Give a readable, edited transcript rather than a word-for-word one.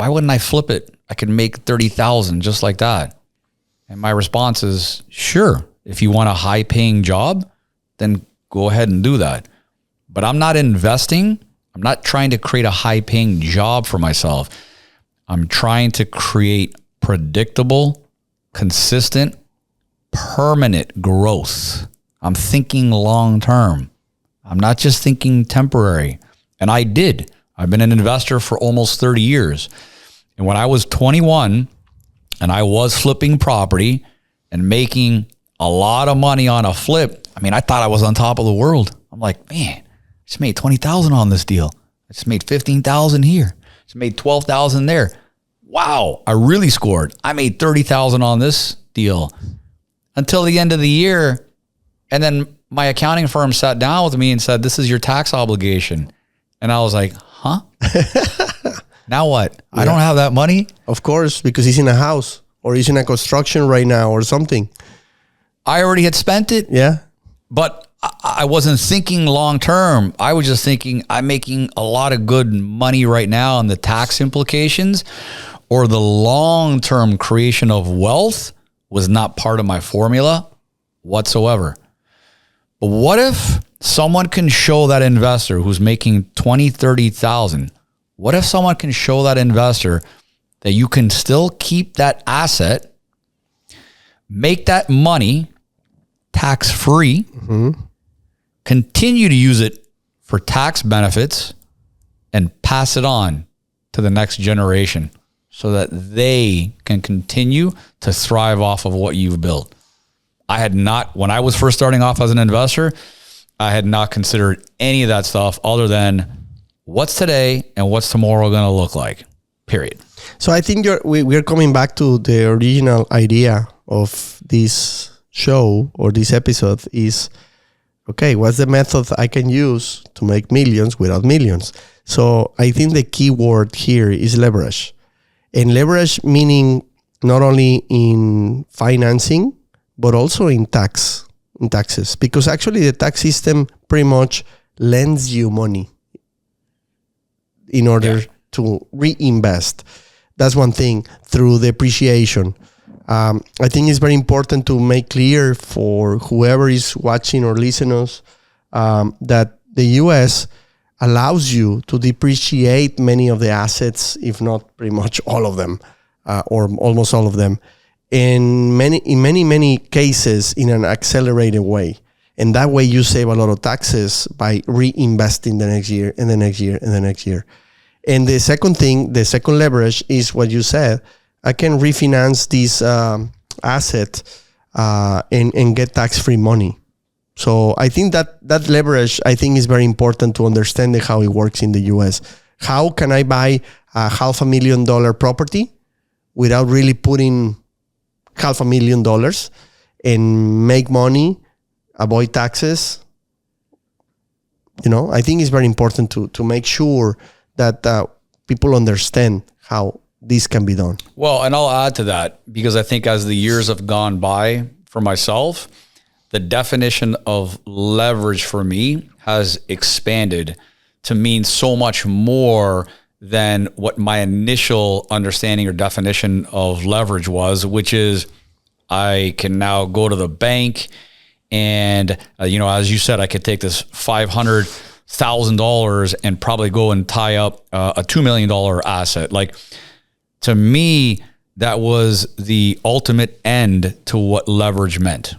why wouldn't I flip it? I could make 30,000 just like that. And my response is, sure, if you want a high paying job, then go ahead and do that. But I'm not investing. I'm not trying to create a high paying job for myself. I'm trying to create predictable, consistent, permanent growth. I'm thinking long term. I'm not just thinking temporary. And I've been an investor for almost 30 years. And when I was 21 and I was flipping property and making a lot of money on a flip, I mean, I thought I was on top of the world. I'm like, man, I just made 20,000 on this deal. I just made 15,000 here. Just made 12,000 there. Wow, I really scored. I made 30,000 on this deal until the end of the year. And then my accounting firm sat down with me and said, this is your tax obligation. And I was like, huh? Now what? Yeah. I don't have that money? Of course, because he's in a house or he's in a construction right now or something. I already had spent it. Yeah. But I wasn't thinking long term. I was just thinking I'm making a lot of good money right now on the tax implications, or the long-term creation of wealth was not part of my formula whatsoever. But what if someone can show that investor who's making 20, 30,000, what if someone can show that investor that you can still keep that asset, make that money tax-free, continue to use it for tax benefits, and pass it on to the next generation so that they can continue to thrive off of what you've built? I had not, when I was first starting off as an investor, I had not considered any of that stuff other than what's today and what's tomorrow going to look like, period. So I think we're coming back to the original idea of this show or this episode is, okay, what's the method I can use to make millions without millions? So I think the key word here is leverage. And leverage meaning not only in financing, but also in taxes. Because actually the tax system pretty much lends you money in order to reinvest. That's one thing, through depreciation. I think it's very important to make clear for whoever is watching or listening that the U.S. allows you to depreciate many of the assets, if not pretty much all of them, or almost all of them, in many cases in an accelerated way. And that way you save a lot of taxes by reinvesting the next year and the next year and the next year. And the second thing, the second leverage is what you said. I can refinance this asset and get tax-free money. So I think that leverage, I think, is very important to understand how it works in the U.S. How can I buy a $500,000 property without really putting $500,000 and make money, avoid taxes? You know, I think it's very important to make sure that people understand how this can be done. Well, and I'll add to that, because I think as the years have gone by for myself, the definition of leverage for me has expanded to mean so much more than what my initial understanding or definition of leverage was, which is I can now go to the bank and, as you said, I could take this $500,000 and probably go and tie up a $2 million asset. Like, to me, that was the ultimate end to what leverage meant.